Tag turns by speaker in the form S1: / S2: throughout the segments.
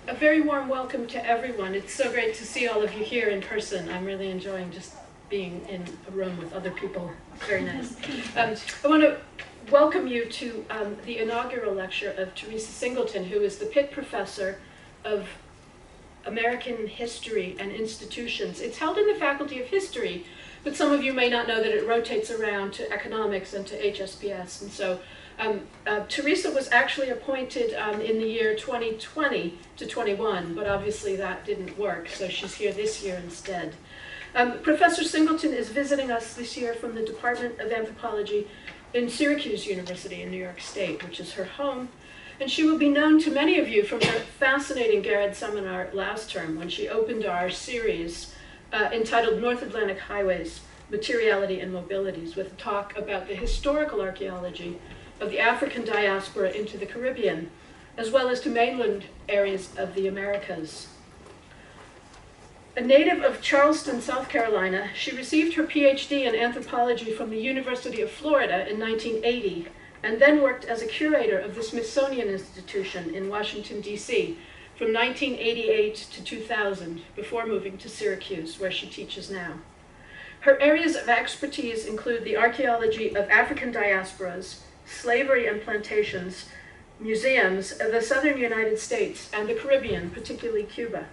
S1: A very warm welcome to everyone. It's so great to see all of you here in person. I'm really enjoying just being in a room with other people. Very nice. I want to welcome you to the inaugural lecture of Theresa Singleton, who is the Pitt Professor of American History and Institutions. It's held in the Faculty of History, but some of you may not know that it rotates around to economics and to HSPS. And so Theresa was actually appointed in the year 2020 to 21, but obviously that didn't work, so she's here this year instead. Professor Singleton is visiting us this year from the Department of Anthropology in Syracuse University in New York State, which is her home. And she will be known to many of you from her fascinating Garrett seminar last term when she opened our series entitled North Atlantic Highways, Materiality and Mobilities, with a talk about the historical archaeology of the African diaspora into the Caribbean, as well as to mainland areas of the Americas. A native of Charleston, South Carolina, she received her PhD in anthropology from the University of Florida in 1980, and then worked as a curator of the Smithsonian Institution in Washington, D.C. from 1988 to 2000, before moving to Syracuse, where she teaches now. Her areas of expertise include the archaeology of African diasporas, slavery and plantations, museums of the southern United States and the Caribbean, particularly Cuba.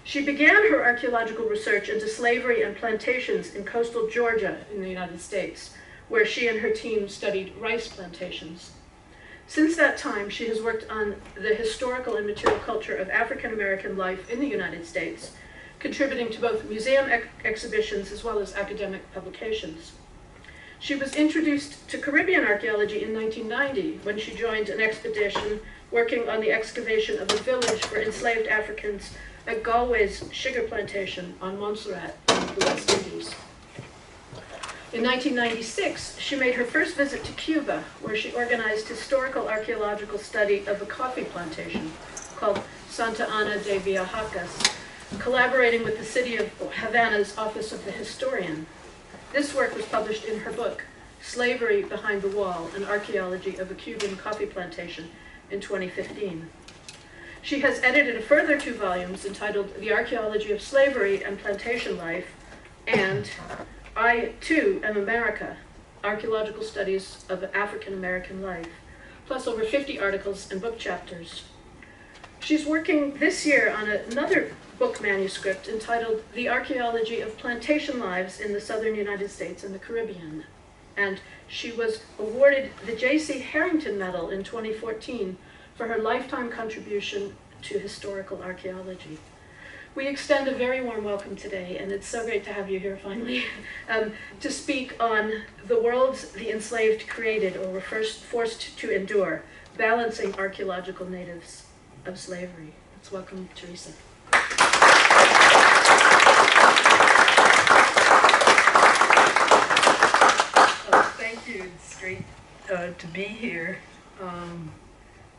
S1: She began her archaeological research into slavery and plantations in coastal Georgia in the United States, where she and her team studied rice plantations. Since that time, she has worked on the historical and material culture of African American life in the United States, contributing to both museum exhibitions as well as academic publications. She was introduced to Caribbean archaeology in 1990 when she joined an expedition working on the excavation of a village for enslaved Africans at Galway's sugar plantation on Montserrat in the West Indies. In 1996, she made her first visit to Cuba, where she organized historical archaeological study of a coffee plantation called Santa Ana de Villajarcas, collaborating with the city of Havana's Office of the Historian. This work was published in her book, Slavery Behind the Wall, an Archaeology of a Cuban Coffee Plantation, in 2015. She has edited a further 2 volumes entitled The Archaeology of Slavery and Plantation Life and I, Too, Am America, Archaeological Studies of African American Life, plus over 50 articles and book chapters. She's working this year on another book manuscript entitled The Archaeology of Plantation Lives in the Southern United States and the Caribbean. And she was awarded the J.C. Harrington Medal in 2014 for her lifetime contribution to historical archaeology. We extend a very warm welcome today, and it's so great to have you here finally, to speak on the worlds the enslaved created or were first forced to endure, balancing archaeological natives of slavery. Let's welcome Theresa.
S2: Thank you. It's great to be here.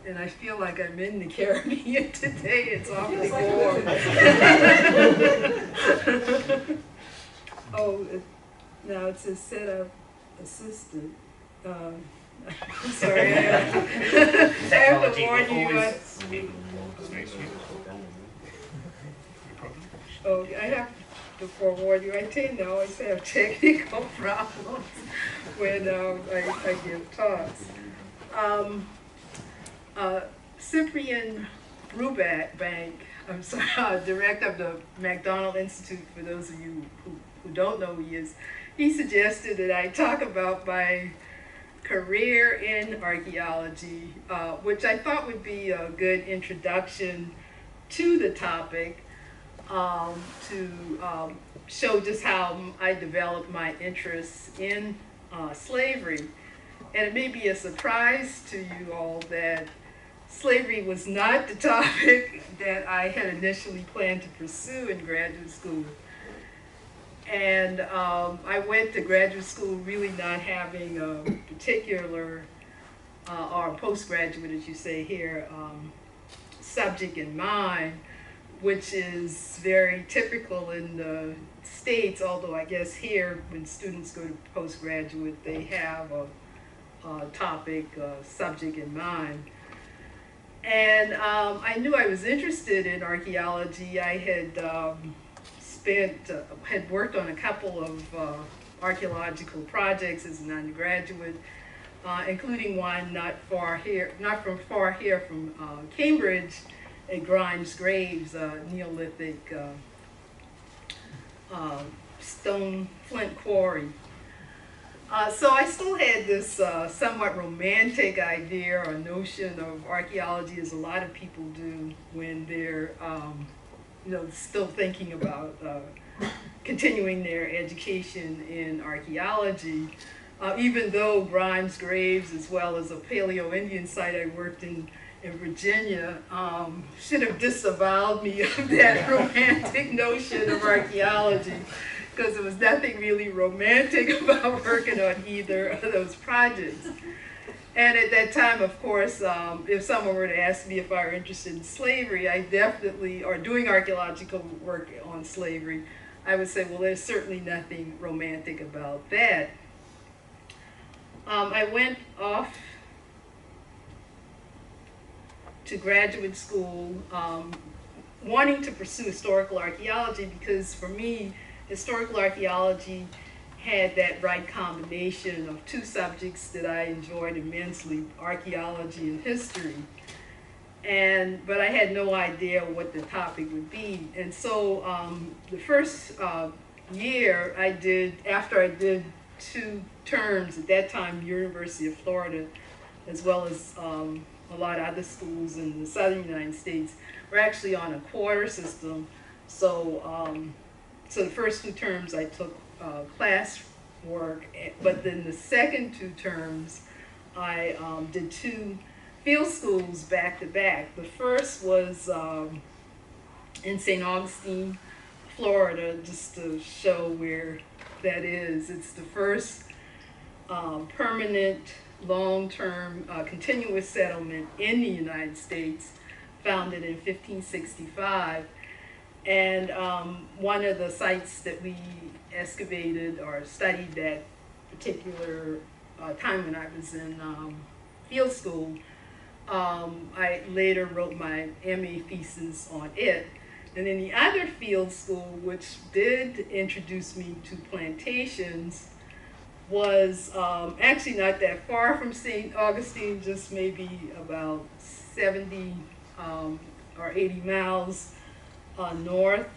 S2: And I feel like I'm in the Caribbean today. It's awfully warm. Now it says set up assistant. I'm sorry, I have to warn you. I have to forewarn you. I tend to always have technical problems when I give talks. Cyprian Brubank, I'm sorry, director of the McDonald Institute, for those of you who don't know who he is, he suggested that I talk about my career in archaeology, which I thought would be a good introduction to the topic, to show just how I developed my interest in slavery. And it may be a surprise to you all that slavery was not the topic that I had initially planned to pursue in graduate school. And I went to graduate school really not having a particular, or postgraduate, as you say here, subject in mind, which is very typical in the States, although I guess here, when students go to postgraduate, they have a topic, subject in mind. And I knew I was interested in archaeology. I had had worked on a couple of archaeological projects as an undergraduate, including one not from far here from Cambridge, at Grimes Graves, a Neolithic stone flint quarry. So I still had this somewhat romantic idea or notion of archaeology, as a lot of people do when they're still thinking about continuing their education in archaeology. Even though Grimes Graves, as well as a Paleo-Indian site I worked in Virginia, should have disavowed me of that romantic notion of archaeology, because there was nothing really romantic about working on either of those projects. And at that time, of course, if someone were to ask me if I were interested in slavery, I definitely, or doing archaeological work on slavery, I would say, well, there's certainly nothing romantic about that. I went off to graduate school wanting to pursue historical archaeology, because for me, historical archaeology had that right combination of two subjects that I enjoyed immensely, archaeology and history. But I had no idea what the topic would be. And so the first year I did, after I did 2 terms, at that time, University of Florida, as well as a lot of other schools in the southern United States, were actually on a quarter system. So so the first 2 terms I took class work, but then the second 2 terms I did 2 field schools back to back. The first was in St. Augustine, Florida, just to show where that is. It's the first permanent, long-term, continuous settlement in the United States, founded in 1565. And one of the sites that we excavated or studied that particular time when I was in field school, I later wrote my MA thesis on it. And then the other field school, which did introduce me to plantations, was actually not that far from St. Augustine, just maybe about 70 or 80 miles north,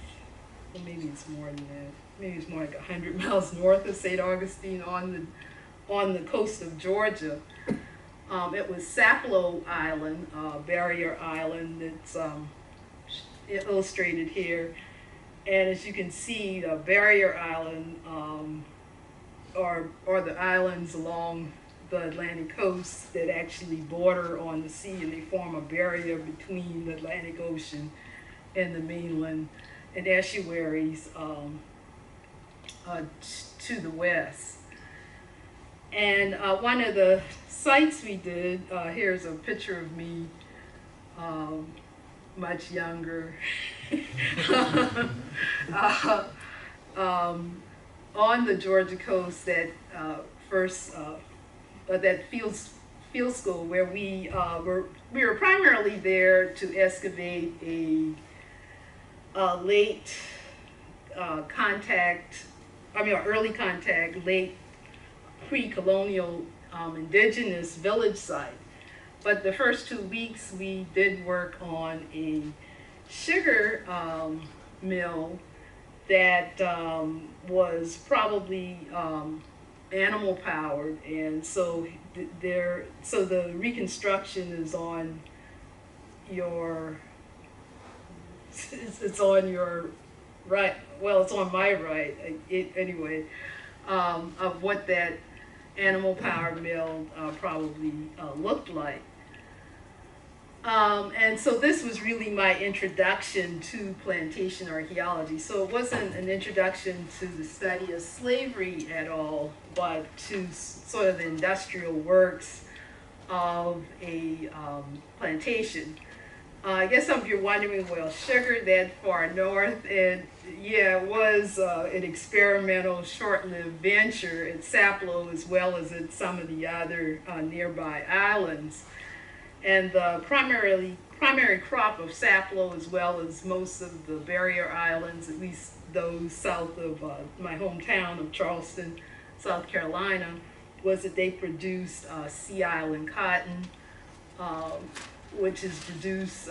S2: or maybe it's more than that. Maybe it's more like 100 miles north of St. Augustine on the coast of Georgia. It was Sapelo Island, Barrier Island. It's illustrated here. And as you can see, Barrier Island, or the islands along the Atlantic coast that actually border on the sea, and they form a barrier between the Atlantic Ocean and the mainland, and estuaries to the west. And one of the sites we did, here's a picture of me much younger, on the Georgia coast, that that field school, where we were primarily there to excavate a early contact, late pre-colonial indigenous village site. But the first 2 weeks we did work on a sugar mill that was probably animal powered, and so the reconstruction is on your it's on your right, well, it's on my right, anyway, of what that animal powered mill probably looked like. And so this was really my introduction to plantation archaeology. So it wasn't an introduction to the study of slavery at all, but to sort of the industrial works of a plantation. I guess some of you are wondering, well, sugar that far north, and yeah, it was an experimental, short-lived venture at Sapelo, as well as at some of the other nearby islands. And the primary primary crop of sapelo, as well as most of the barrier islands, at least those south of my hometown of Charleston, South Carolina, was that they produced sea island cotton, which is produced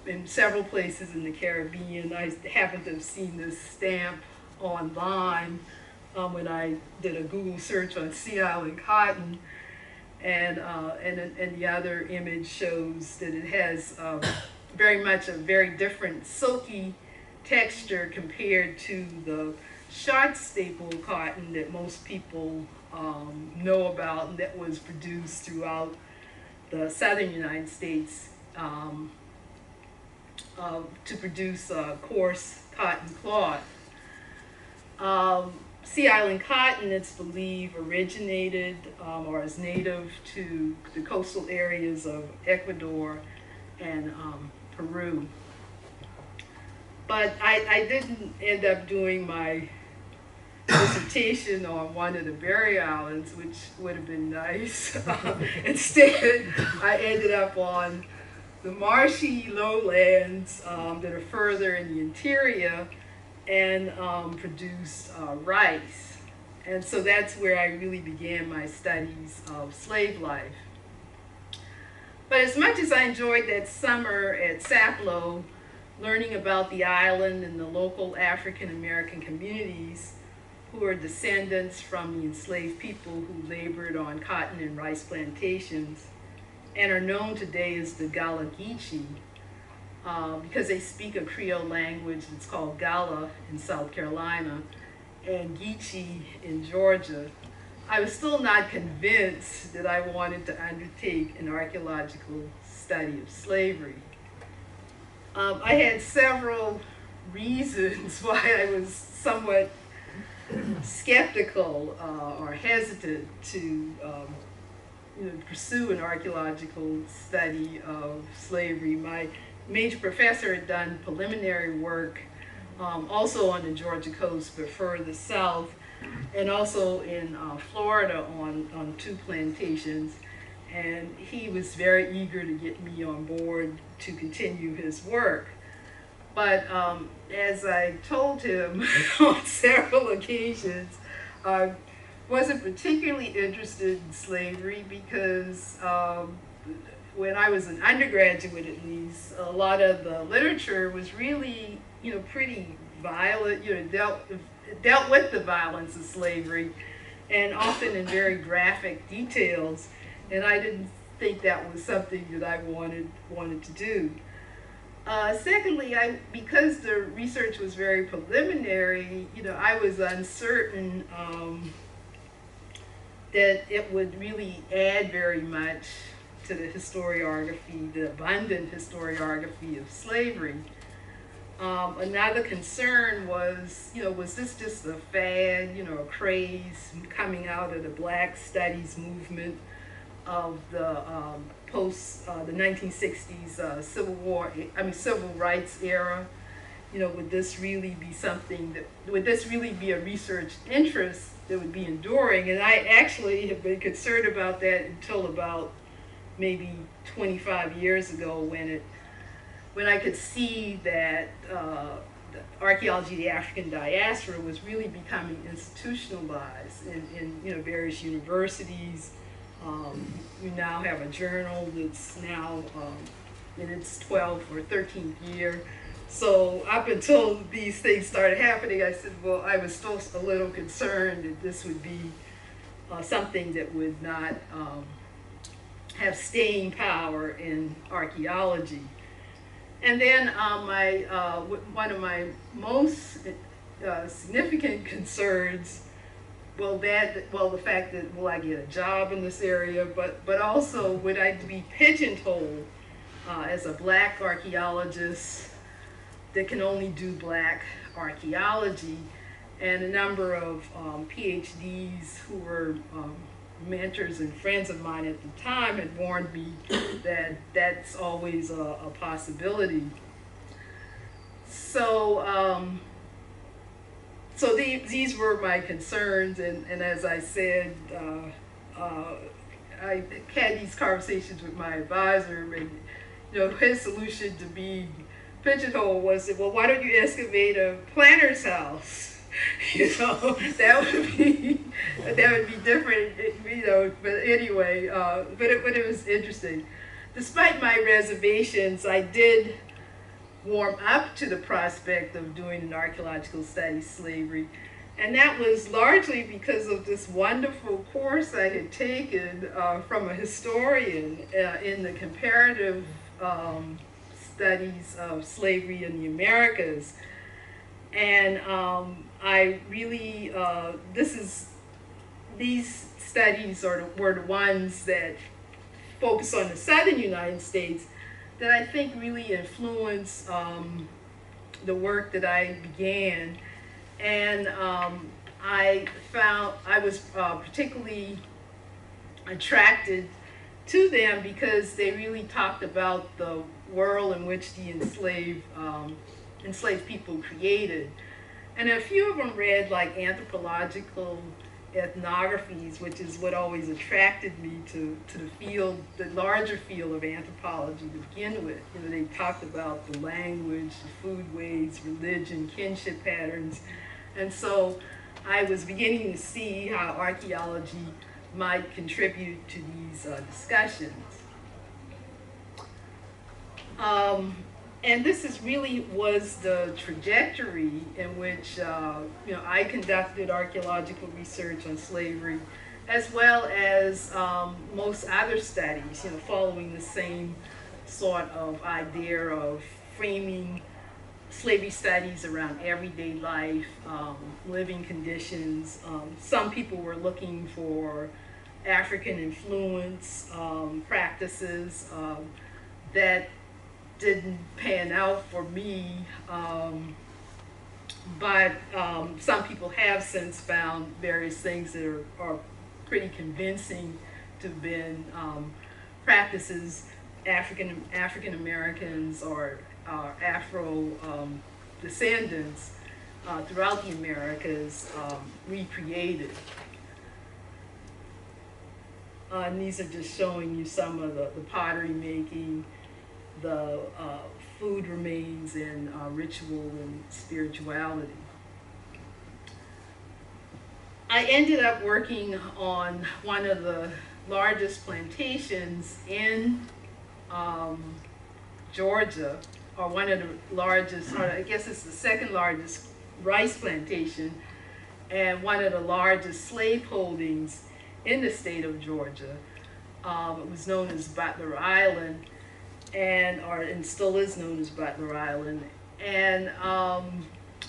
S2: in several places in the Caribbean. I happen to have seen this stamp online when I did a Google search on sea island cotton, and the other image shows that it has very much a very different silky texture compared to the short staple cotton that most people know about, and that was produced throughout the southern United States to produce coarse cotton cloth. Sea island cotton, it's believed, originated or is native to the coastal areas of Ecuador and Peru. But I didn't end up doing my dissertation on one of the barrier islands, which would have been nice. Instead, I ended up on the marshy lowlands that are further in the interior and produce rice. And so that's where I really began my studies of slave life. But as much as I enjoyed that summer at Sapelo, learning about the island and the local African American communities who are descendants from the enslaved people who labored on cotton and rice plantations and are known today as the Gala Geechee, because they speak a Creole language that's called Gala in South Carolina and Geechee in Georgia, I was still not convinced that I wanted to undertake an archaeological study of slavery. I had several reasons why I was somewhat skeptical or hesitant to pursue an archaeological study of slavery. My major professor had done preliminary work also on the Georgia coast, but further south, and also in Florida on 2 plantations. And he was very eager to get me on board to continue his work. But as I told him on several occasions, I wasn't particularly interested in slavery because when I was an undergraduate, at least, a lot of the literature was really, pretty violent, dealt with the violence of slavery, and often in very graphic details. And I didn't think that was something that I wanted to do. Secondly, because the research was very preliminary, I was uncertain that it would really add very much to the historiography, the abundant historiography of slavery. Another concern was, was this just a fad, a craze coming out of the Black Studies movement of the the 1960s civil rights era? Would this really be would this really be a research interest that would be enduring? And I actually have been concerned about that until about maybe 25 years ago when I could see that the archaeology of the African diaspora was really becoming institutionalized in various universities. We now have a journal that's now in its 12th or 13th year. So up until these things started happening, I said, well, I was still a little concerned that this would be something that would not have staying power in archaeology. And then one of my most significant concerns, the fact that will I get a job in this area, but also would I be pigeonholed as a Black archaeologist that can only do Black archaeology. And a number of PhDs who were mentors and friends of mine at the time had warned me that that's always a possibility. So these were my concerns, and as I said, I had these conversations with my advisor, and his solution to being pigeonholed was, well, why don't you excavate a planter's house? That would be different, But anyway, but it was interesting. Despite my reservations, I did warm up to the prospect of doing an archaeological study slavery, and that was largely because of this wonderful course I had taken from a historian in the comparative studies of slavery in the Americas. And I really, these studies were the ones that focus on the southern United States that I think really influenced the work that I began. And I was particularly attracted to them because they really talked about the world in which the enslaved people created. And a few of them read like anthropological ethnographies, which is what always attracted me to the field, the larger field of anthropology to begin with. They talked about the language, the foodways, religion, kinship patterns. And so I was beginning to see how archaeology might contribute to these discussions. And this really was the trajectory in which I conducted archaeological research on slavery, as well as most other studies, following the same sort of idea of framing slavery studies around everyday life, living conditions. Some people were looking for African influence practices that didn't pan out for me, but some people have since found various things that are pretty convincing to have been practices African Americans or Afro descendants throughout the Americas recreated. And these are just showing you some of the pottery making, the food remains, and ritual and spirituality. I ended up working on one of the largest plantations in Georgia, or one of the largest, or I guess it's the second largest rice plantation, and one of the largest slave holdings in the state of Georgia. It was known as Butler Island, and still is known as Butler Island. And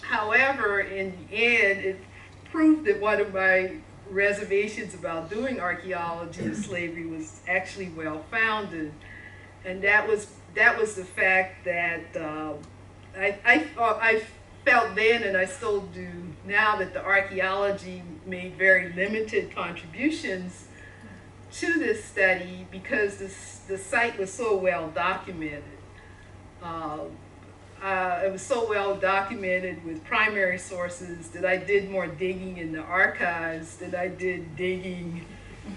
S2: however, in the end, it proved that one of my reservations about doing archaeology of slavery was actually well-founded, and that was the fact that I felt then, and I still do now, that the archaeology made very limited contributions to this study because the site was so well documented. It was so well documented with primary sources that I did more digging in the archives than I did digging,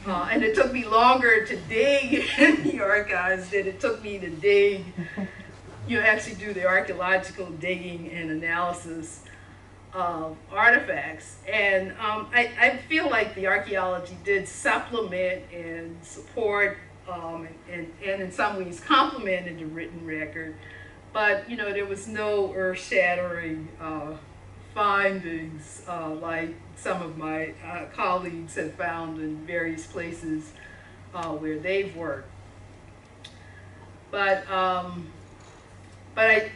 S2: and it took me longer to dig in the archives than it took me to dig, actually do the archaeological digging and analysis of artifacts. And I feel like the archaeology did supplement and support and in some ways complemented the written record, but there was no earth-shattering findings like some of my colleagues have found in various places where they've worked.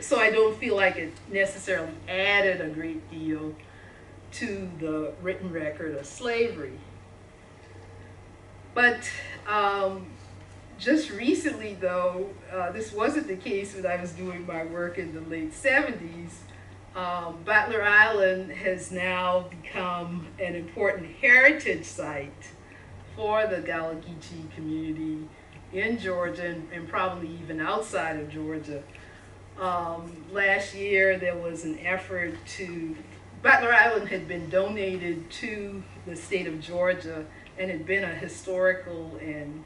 S2: So I don't feel like it necessarily added a great deal to the written record of slavery. But just recently, though, this wasn't the case when I was doing my work in the late 70s. Butler Island has now become an important heritage site for the Gullah Geechee community in Georgia and probably even outside of Georgia. Last year there was an effort Butler Island had been donated to the state of Georgia and had been a historical and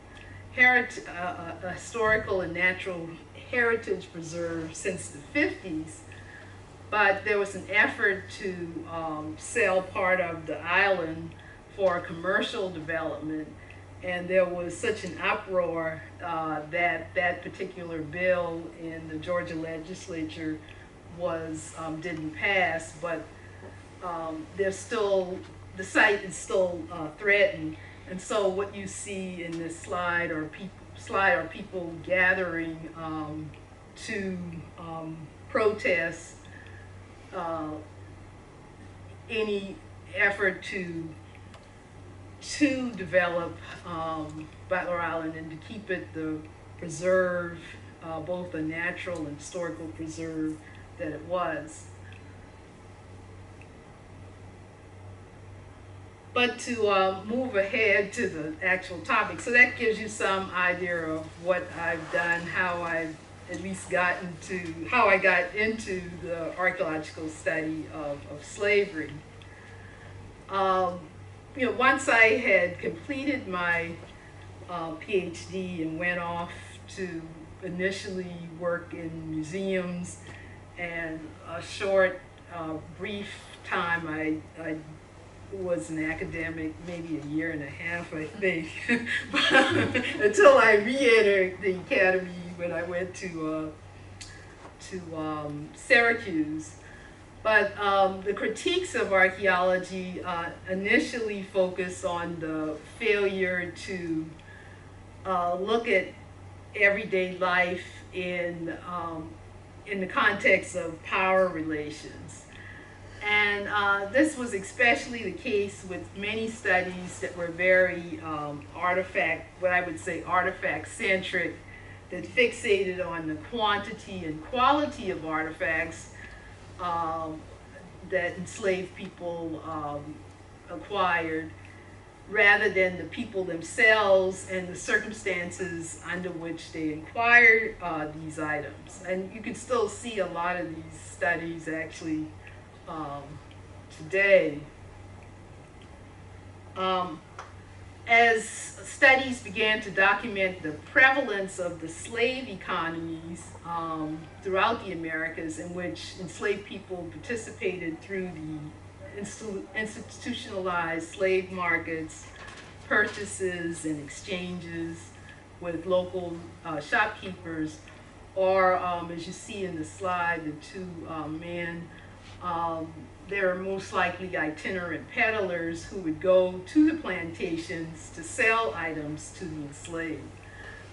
S2: a historical and natural heritage preserve since the 50s, but there was an effort to sell part of the island for commercial development, and there was such an uproar that that particular bill in the Georgia legislature didn't pass, but there's still, the site is still threatened. And so what you see in this slide are people gathering to protest any effort to develop Butler Island and to keep it the preserve, both a natural and historical preserve that it was. But to move ahead to the actual topic, so that gives you some idea of what I've done, how I've at least how I got into the archaeological study of slavery. Once I had completed my PhD and went off to initially work in museums, and a short, brief time I was an academic, maybe a year and a half, I think, until I re-entered the academy when I went to Syracuse. But the critiques of archaeology initially focus on the failure to look at everyday life in the context of power relations. And this was especially the case with many studies that were very what I would say artifact-centric, that fixated on the quantity and quality of artifacts that enslaved people acquired, rather than the people themselves and the circumstances under which they acquired these items. And you can still see a lot of these studies actually today. As studies began to document the prevalence of the slave economies throughout the Americas, in which enslaved people participated through the institutionalized slave markets, purchases and exchanges with local shopkeepers, or as you see in the slide, the two men, they're most likely itinerant peddlers who would go to the plantations to sell items to the enslaved.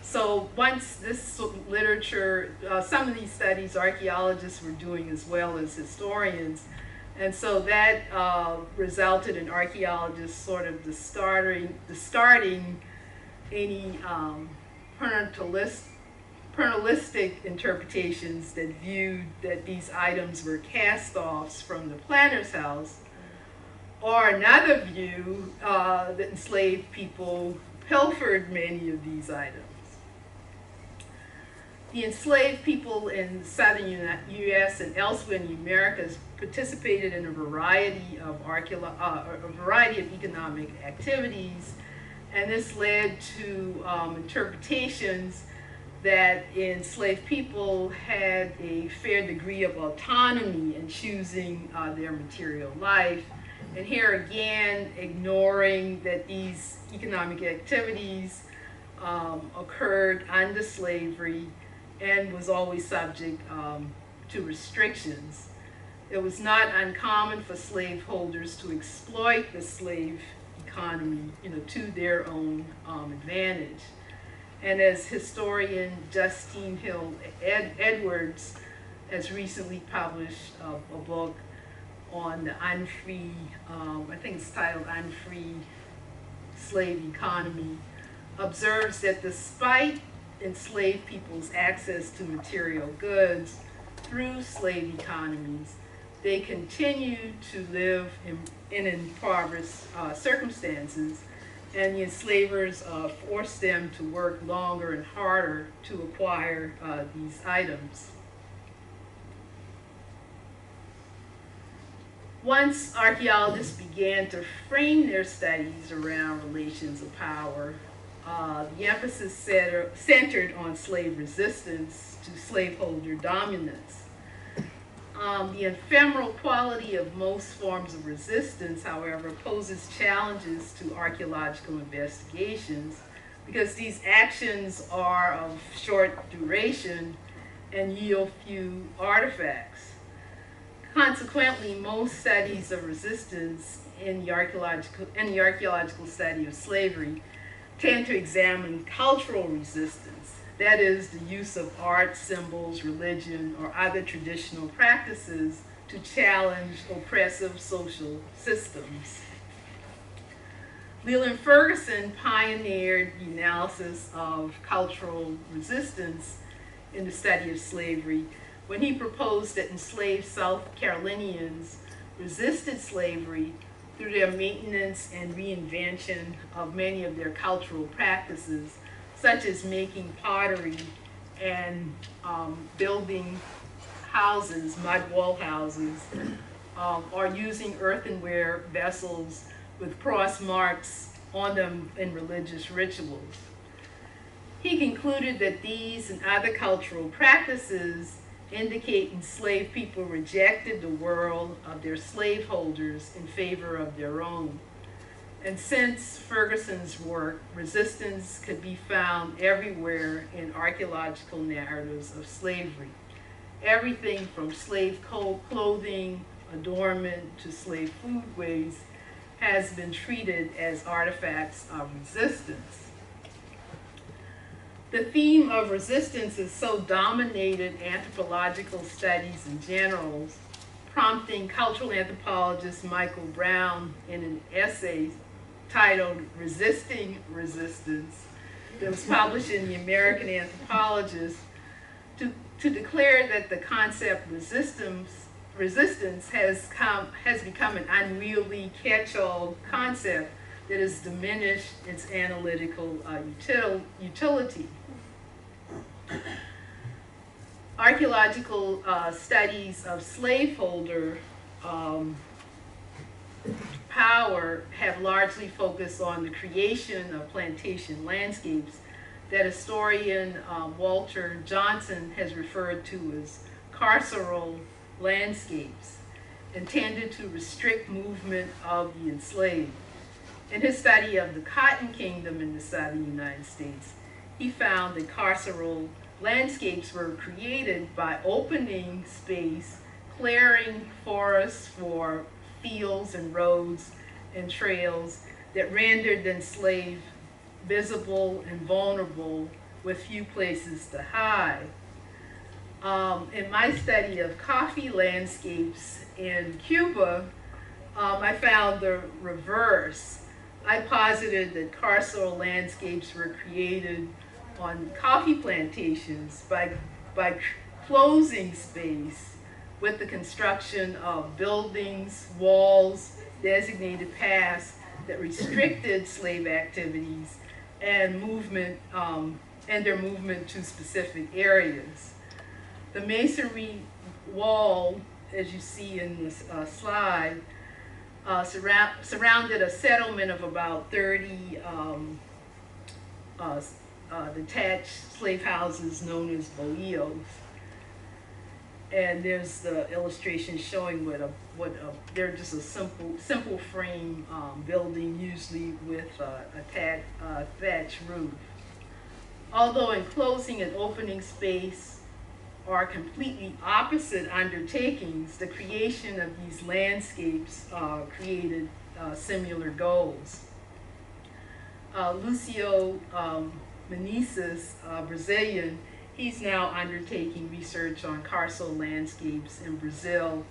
S2: So once this literature, some of these studies archaeologists were doing as well as historians, and so that resulted in archaeologists sort of discarding any paternalistic interpretations that viewed that these items were cast-offs from the planter's house, or another view that enslaved people pilfered many of these items. The enslaved people in the southern U.S. and elsewhere in the Americas participated in a variety of economic activities, and this led to interpretations that enslaved people had a fair degree of autonomy in choosing their material life. And here again, ignoring that these economic activities occurred under slavery and was always subject to restrictions. It was not uncommon for slaveholders to exploit the slave economy, to their own advantage. And as historian Justine Hill Edwards has recently published a book on the unfree, I think it's titled Unfree Slave Economy, observes that despite enslaved people's access to material goods through slave economies, they continue to live in impoverished circumstances, and the enslavers forced them to work longer and harder to acquire these items. Once archaeologists began to frame their studies around relations of power, the emphasis centered on slave resistance to slaveholder dominance. The ephemeral quality of most forms of resistance, however, poses challenges to archaeological investigations because these actions are of short duration and yield few artifacts. Consequently, most studies of resistance in the archaeological study of slavery tend to examine cultural resistance, that is, the use of art, symbols, religion, or other traditional practices to challenge oppressive social systems. Leland Ferguson pioneered the analysis of cultural resistance in the study of slavery when he proposed that enslaved South Carolinians resisted slavery through their maintenance and reinvention of many of their cultural practices, such as making pottery and building houses, mud wall houses, or using earthenware vessels with cross marks on them in religious rituals. He concluded that these and other cultural practices indicate enslaved people rejected the world of their slaveholders in favor of their own. And since Ferguson's work, resistance could be found everywhere in archaeological narratives of slavery. Everything from slave clothing, adornment, to slave foodways has been treated as artifacts of resistance. The theme of resistance has so dominated anthropological studies in general, prompting cultural anthropologist Michael Brown in an essay titled "Resisting Resistance" that was published in the American Anthropologist to declare that the concept resistance has become an unwieldy catch-all concept that has diminished its analytical utility. Archaeological studies of slaveholder power have largely focused on the creation of plantation landscapes that historian Walter Johnson has referred to as carceral landscapes, intended to restrict movement of the enslaved. In his study of the Cotton Kingdom in the southern United States, he found that carceral landscapes were created by opening space, clearing forests for fields and roads and trails that rendered the enslaved visible and vulnerable with few places to hide. In my study of coffee landscapes in Cuba, I found the reverse. I posited that carceral landscapes were created on coffee plantations by closing space with the construction of buildings, walls, designated paths that restricted slave activities and movement and their movement to specific areas. The masonry wall, as you see in this slide, surrounded a settlement of about 30 detached slave houses known as bohíos. And there's the illustration showing they're just a simple frame building, usually with a thatch roof. Although enclosing and opening space are completely opposite undertakings, the creation of these landscapes created similar goals. Lucio Menezes, Brazilian, he's now undertaking research on carceral landscapes in Brazil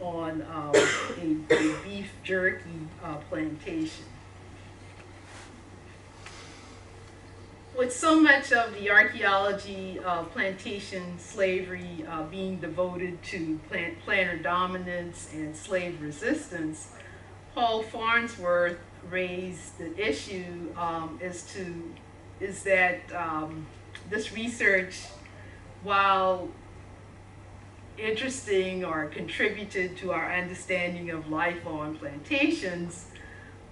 S2: on a beef jerky plantation. With so much of the archaeology of plantation slavery being devoted to planter dominance and slave resistance, Paul Farnsworth raised the issue is that this research, while interesting or contributed to our understanding of life on plantations,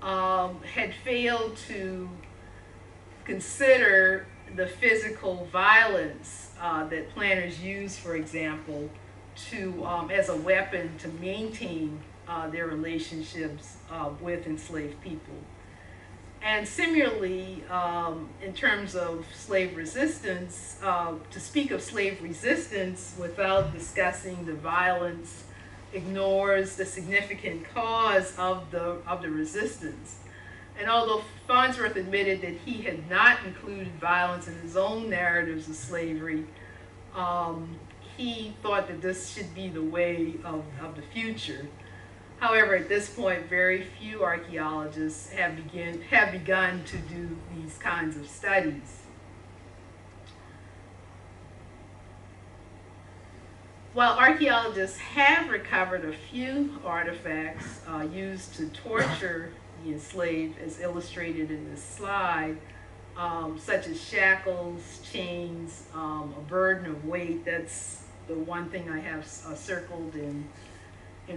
S2: had failed to consider the physical violence that planters use, for example, to as a weapon to maintain their relationships with enslaved people. And similarly, in terms of slave resistance, to speak of slave resistance without discussing the violence ignores the significant cause of the resistance. And although Farnsworth admitted that he had not included violence in his own narratives of slavery, he thought that this should be the way of the future. However, at this point, very few archaeologists have begun to do these kinds of studies. While archaeologists have recovered a few artifacts used to torture the enslaved, as illustrated in this slide, such as shackles, chains, a burden of weight. That's the one thing I have circled in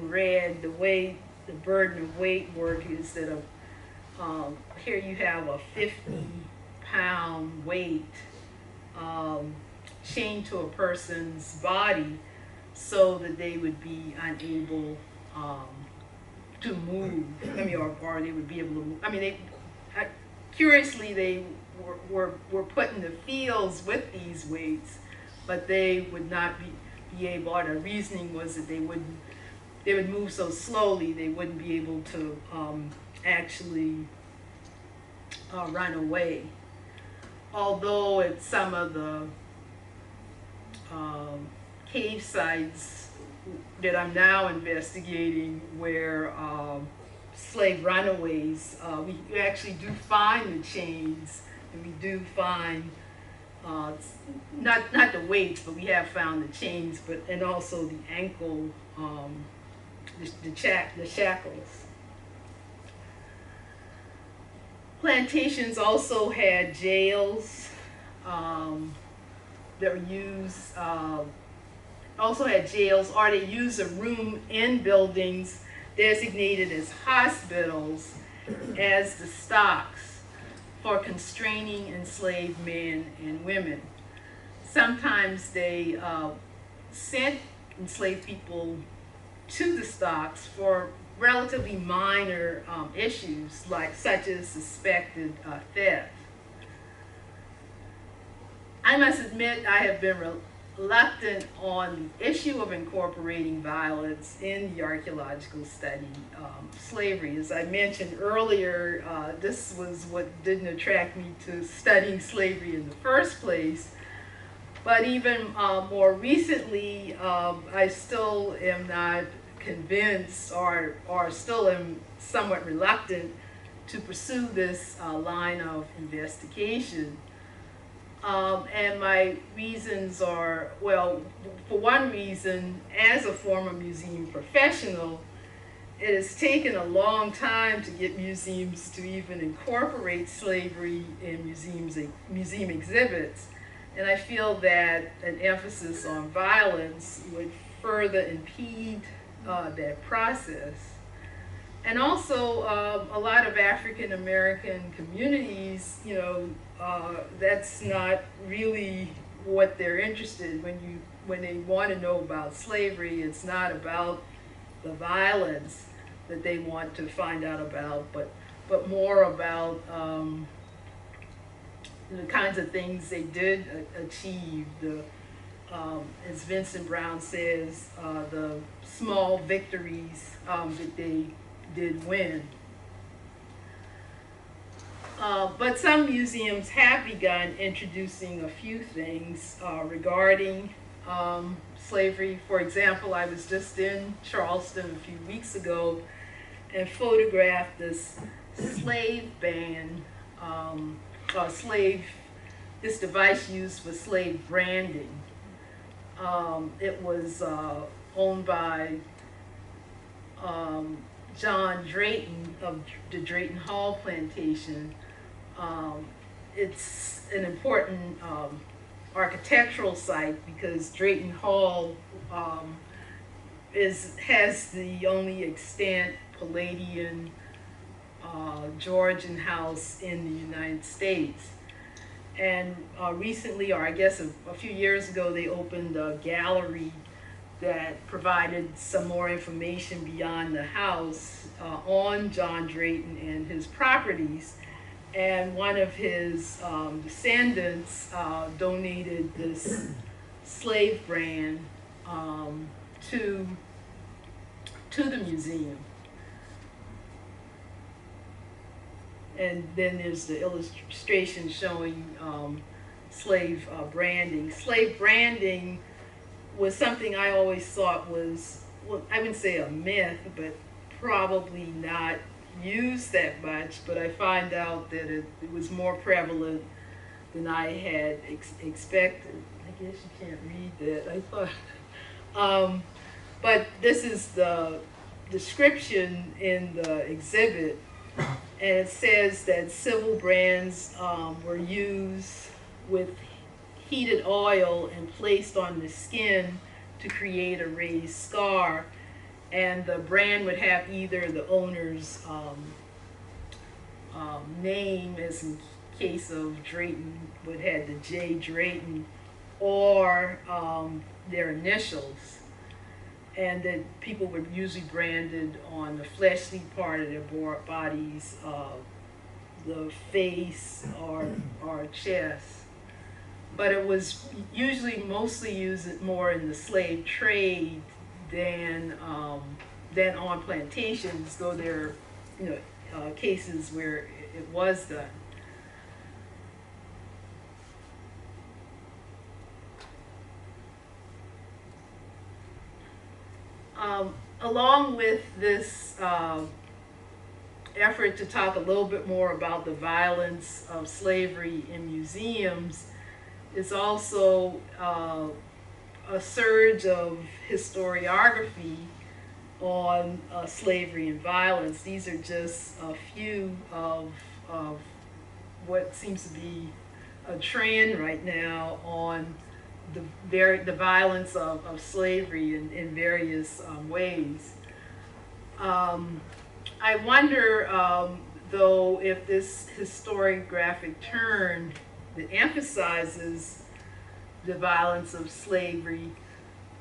S2: red. The way the burden of weight work is that here you have a 50-pound weight chained to a person's body so that they would be unable to move. I mean, or they would be able to move. I mean, curiously, they were put in the fields with these weights, but they would not be able, or the reasoning was that they would move so slowly they wouldn't be able to actually run away. Although at some of the cave sites that I'm now investigating where slave runaways, we actually do find the chains, and we do find not the weights, but we have found the chains, and also the ankle, the shackles. Plantations also had jails that were used, or they used a room in buildings designated as hospitals as the stocks for constraining enslaved men and women. Sometimes they sent enslaved people to the stocks for relatively minor issues, such as suspected theft. I must admit I have been reluctant on the issue of incorporating violence in the archaeological study of slavery. As I mentioned earlier, this was what didn't attract me to studying slavery in the first place. But even more recently, I still am not convinced, or still am somewhat reluctant to pursue this line of investigation. And my reasons are, well, for one reason, as a former museum professional, it has taken a long time to get museums to even incorporate slavery in museum exhibits. And I feel that an emphasis on violence would further impede that process. And also, a lot of African American communities, that's not really what they're interested in. When they want to know about slavery, it's not about the violence that they want to find out about, but more about the kinds of things they did achieve. As Vincent Brown says, the small victories that they did win. But some museums have begun introducing a few things regarding slavery. For example, I was just in Charleston a few weeks ago and photographed this slave band, this device used for slave branding. It was owned by John Drayton of the Drayton Hall plantation. It's an important architectural site because Drayton Hall has the only extant Palladian Georgian house in the United States. And recently, or I guess a few years ago, they opened a gallery that provided some more information beyond the house on John Drayton and his properties. And one of his descendants donated this slave brand to the museum. And then there's the illustration showing slave branding. Slave branding was something I always thought was, well, I wouldn't say a myth, but probably not used that much. But I find out that it was more prevalent than I had expected. I guess you can't read that. I thought, but this is the description in the exhibit. And it says that civil brands were used with heated oil and placed on the skin to create a raised scar. And the brand would have either the owner's name, as in case of Drayton, would have the J. Drayton, or their initials. And that people were usually branded on the fleshly part of their bodies, the face or chest. But it was usually mostly used more in the slave trade than on plantations, though there are cases where it was done. Along with this effort to talk a little bit more about the violence of slavery in museums is also a surge of historiography on slavery and violence. These are just a few of what seems to be a trend right now on the violence of slavery in various ways. I wonder, though, if this historiographic turn that emphasizes the violence of slavery,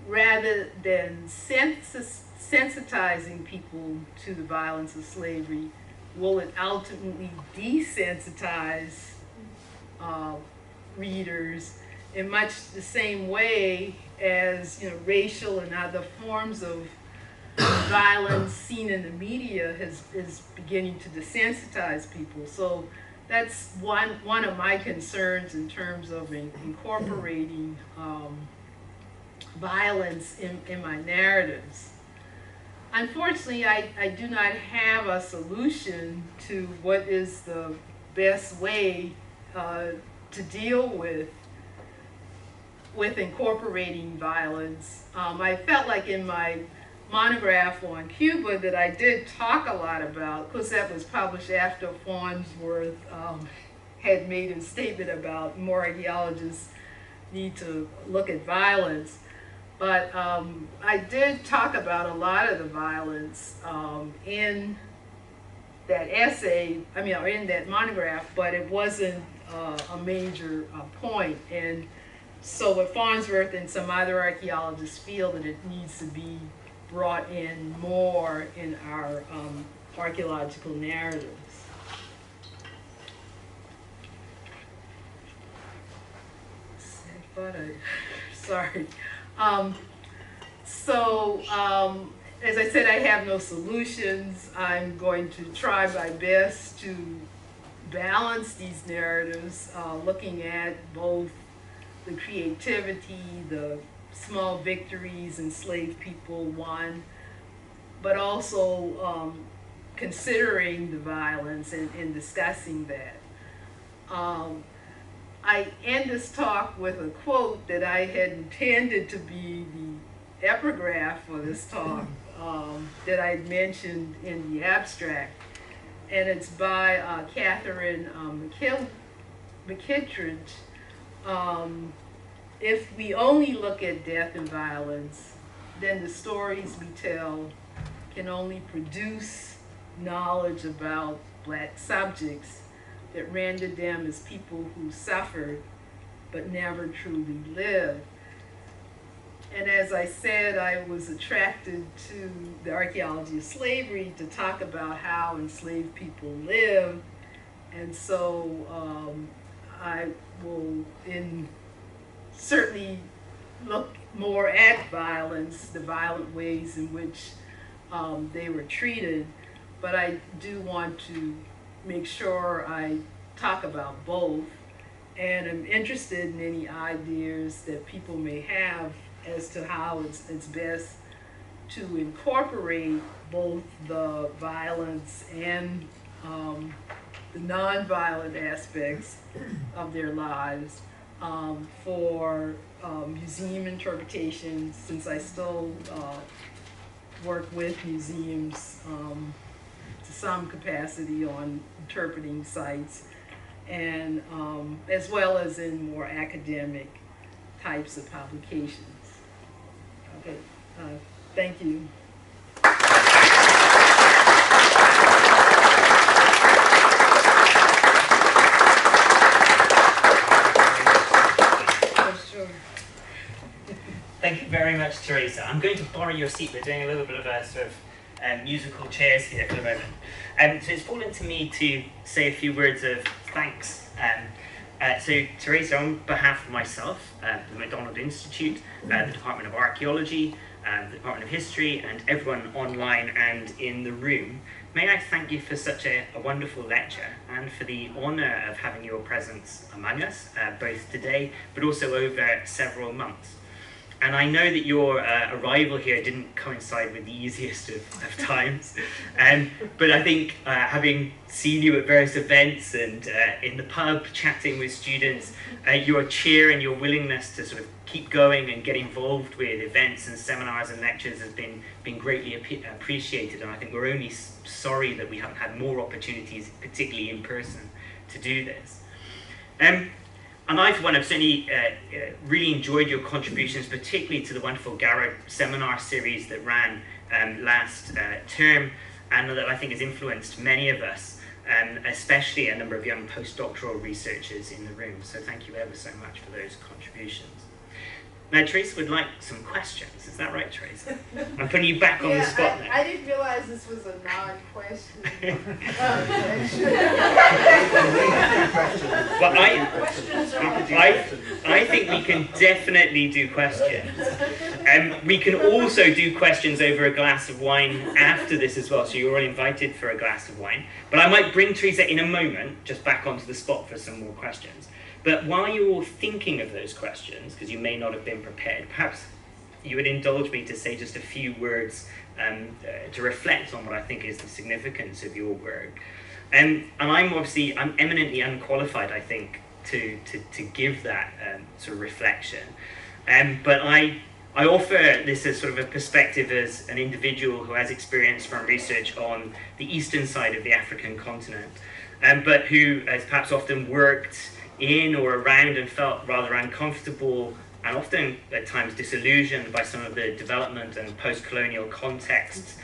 S2: rather than sensitizing people to the violence of slavery, will it ultimately desensitize readers in much the same way as racial and other forms of violence seen in the media is beginning to desensitize people. So that's one of my concerns in terms of incorporating violence in my narratives. Unfortunately, I do not have a solution to what is the best way to deal with incorporating violence. I felt like in my monograph on Cuba that I did talk a lot about, because that was published after Farnsworth had made a statement about more archaeologists need to look at violence. But I did talk about a lot of the violence in that essay, or in that monograph, but it wasn't a major point. And so what Farnsworth and some other archaeologists feel that it needs to be brought in more in our archaeological narratives. Sorry. As I said, I have no solutions. I'm going to try my best to balance these narratives, looking at both the creativity, the small victories enslaved people won, but also considering the violence and discussing that. I end this talk with a quote that I had intended to be the epigraph for this talk that I mentioned in the abstract, and it's by Katherine McKittrick. If we only look at death and violence, then the stories we tell can only produce knowledge about Black subjects, that rendered them as people who suffered but never truly lived. And as I said, I was attracted to the archaeology of slavery to talk about how enslaved people live. And so I will certainly look more at violence, the violent ways in which they were treated. But I do want to make sure I talk about both. And I'm interested in any ideas that people may have as to how it's best to incorporate both the violence and the nonviolent aspects of their lives for museum interpretations, since I still work with museums to some capacity on interpreting sites, and as well as in more academic types of publications. Okay, thank you.
S3: Thank you very much, Theresa. I'm going to borrow your seat. We're doing a little bit of a sort of musical chairs here for the moment. So it's fallen to me to say a few words of thanks. So Theresa, on behalf of myself, the McDonald Institute, the Department of Archaeology, the Department of History, and everyone online and in the room, may I thank you for such a wonderful lecture and for the honour of having your presence among us, both today but also over several months. And I know that your arrival here didn't coincide with the easiest of times, but I think having seen you at various events and in the pub chatting with students, your cheer and your willingness to sort of keep going and get involved with events and seminars and lectures has been greatly appreciated, and I think we're only sorry that we haven't had more opportunities, particularly in person, to do this. And I, for one, have certainly really enjoyed your contributions, particularly to the wonderful Garrod seminar series that ran last term, and that I think has influenced many of us, especially a number of young postdoctoral researchers in the room. So thank you ever so much for those contributions. Now, Theresa would like some questions. Is that right, Theresa? I'm putting you back on the spot now.
S2: I didn't realize this was a non-question.
S3: Well, I think we can definitely do questions. We can also do questions over a glass of wine after this as well, so you're all invited for a glass of wine. But I might bring Theresa in a moment, just back onto the spot for some more questions. But while you're all thinking of those questions, because you may not have been prepared, perhaps you would indulge me to say just a few words to reflect on what I think is the significance of your work. And I'm eminently unqualified, I think, to give that sort of reflection. But I offer this as sort of a perspective as an individual who has experience from research on the eastern side of the African continent, but who has perhaps often worked in or around and felt rather uncomfortable and often at times disillusioned by some of the development and post-colonial contexts,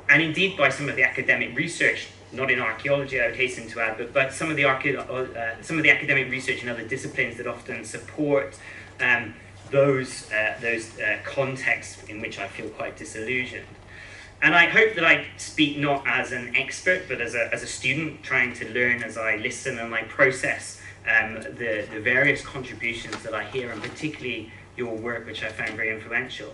S3: and indeed by some of the academic research, not in archaeology I would hasten to add, but some of the academic research in other disciplines that often support those contexts in which I feel quite disillusioned. And I hope that I speak not as an expert, but as a student trying to learn as I listen and I process the various contributions that I hear, and particularly your work, which I found very influential.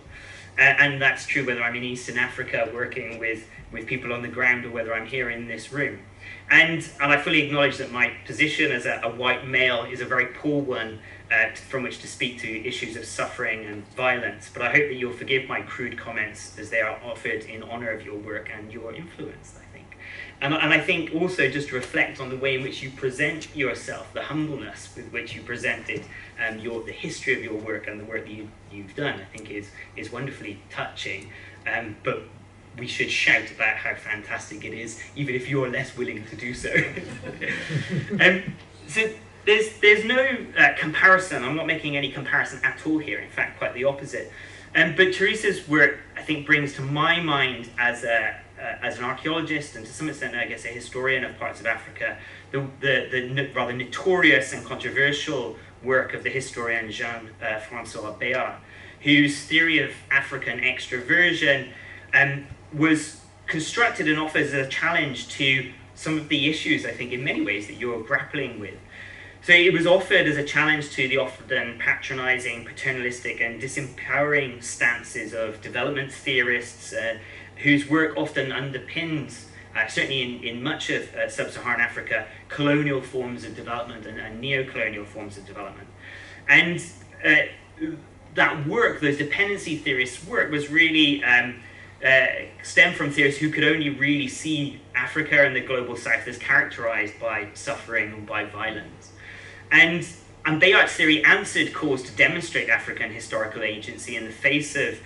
S3: And that's true whether I'm in Eastern Africa working with people on the ground or whether I'm here in this room. And I fully acknowledge that my position as a white male is a very poor one from which to speak to issues of suffering and violence, but I hope that you'll forgive my crude comments as they are offered in honour of your work and your influence, I think. And I think also just reflect on the way in which you present yourself, the humbleness with which you presented the history of your work and the work that you've done, I think is wonderfully touching. But we should shout about how fantastic it is, even if you're less willing to do so. So there's no comparison. I'm not making any comparison at all here. In fact, quite the opposite. But Theresa's work, I think, brings to my mind as as an archaeologist and to some extent, I guess, a historian of parts of Africa, the rather notorious and controversial work of the historian Jean-Francois Béat, whose theory of African extraversion was constructed and offers a challenge to some of the issues, I think, in many ways that you're grappling with. So it was offered as a challenge to the often patronizing, paternalistic, and disempowering stances of development theorists whose work often underpins, certainly in much of sub-Saharan Africa, colonial forms of development and neo-colonial forms of development. And that work, those dependency theorists' work, was really stemmed from theorists who could only really see Africa and the global south as characterized by suffering and by violence. And Béat's theory answered calls to demonstrate African historical agency in the face of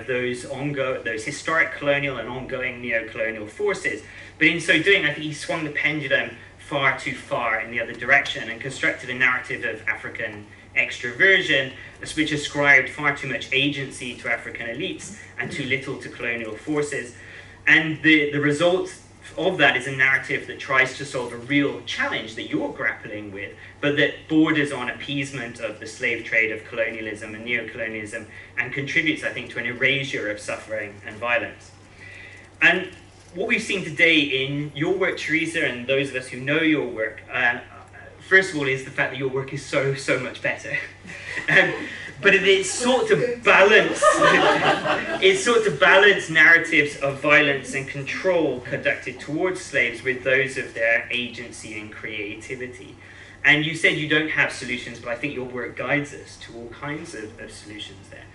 S3: those historic colonial and ongoing neo-colonial forces. But in so doing, I think he swung the pendulum far too far in the other direction and constructed a narrative of African extraversion, which ascribed far too much agency to African elites and too little to colonial forces. And the result of that is a narrative that tries to solve a real challenge that you're grappling with, but that borders on appeasement of the slave trade of colonialism and neo-colonialism and contributes, I think, to an erasure of suffering and violence. And what we've seen today in your work, Theresa, and those of us who know your work, first of all, is the fact that your work is so much better. But it's sought to balance narratives of violence and control conducted towards slaves with those of their agency and creativity. And you said you don't have solutions, but I think your work guides us to all kinds of solutions there.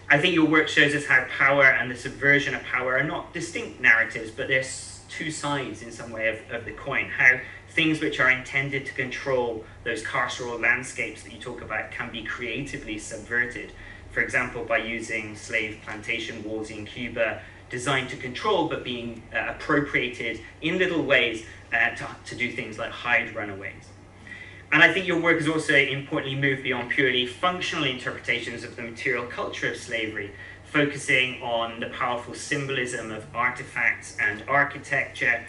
S3: I think your work shows us how power and the subversion of power are not distinct narratives, but they're two sides in some way of the coin. How things which are intended to control those carceral landscapes that you talk about can be creatively subverted. For example, by using slave plantation walls in Cuba, designed to control but being appropriated in little ways to do things like hide runaways. And I think your work has also importantly moved beyond purely functional interpretations of the material culture of slavery, focusing on the powerful symbolism of artifacts and architecture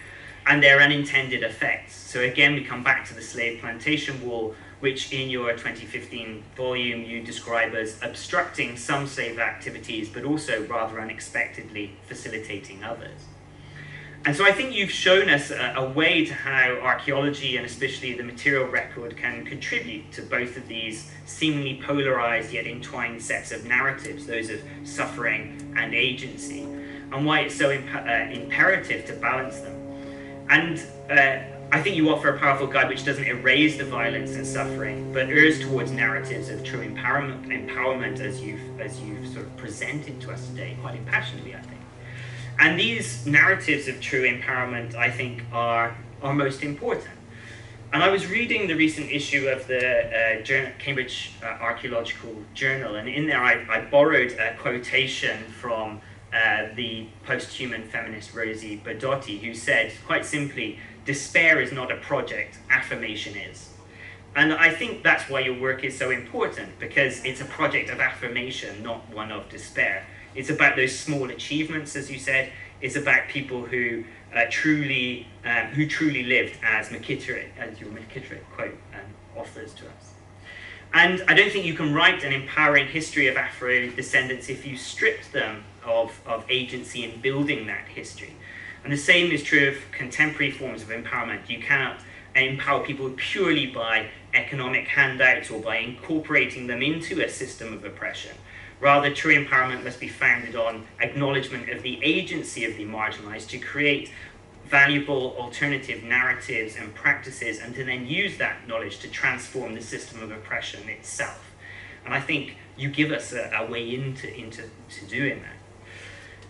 S3: and their unintended effects. So again, we come back to the slave plantation wall, which in your 2015 volume you describe as obstructing some slave activities, but also rather unexpectedly facilitating others. And so I think you've shown us a way to how archaeology and especially the material record can contribute to both of these seemingly polarized yet entwined sets of narratives, those of suffering and agency, and why it's so imperative to balance them. And I think you offer a powerful guide which doesn't erase the violence and suffering, but errs towards narratives of true empowerment as you've sort of presented to us today, quite impassionedly, I think. And these narratives of true empowerment, I think, are most important. And I was reading the recent issue of the Cambridge Archaeological Journal, and in there I borrowed a quotation from the post-human feminist Rosie Badotti, who said, quite simply, despair is not a project, affirmation is. And I think that's why your work is so important, because it's a project of affirmation, not one of despair. It's about those small achievements, as you said. It's about people who truly lived, as your McKittrick quote offers to us. And I don't think you can write an empowering history of Afro-descendants if you stripped them of agency in building that history. And the same is true of contemporary forms of empowerment. You cannot empower people purely by economic handouts or by incorporating them into a system of oppression. Rather, true empowerment must be founded on acknowledgement of the agency of the marginalized to create valuable alternative narratives and practices, and to then use that knowledge to transform the system of oppression itself. And I think you give us a way into doing that.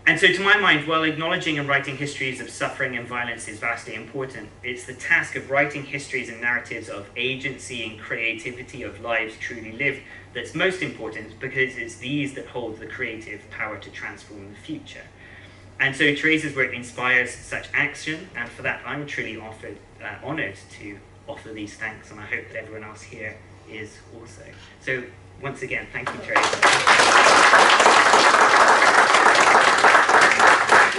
S3: And so to my mind, while acknowledging and writing histories of suffering and violence is vastly important, it's the task of writing histories and narratives of agency and creativity of lives truly lived that's most important, because it's these that hold the creative power to transform the future. And so Theresa's work inspires such action, and for that I'm truly honoured to offer these thanks, and I hope that everyone else here is also. So once again, thank you, Theresa.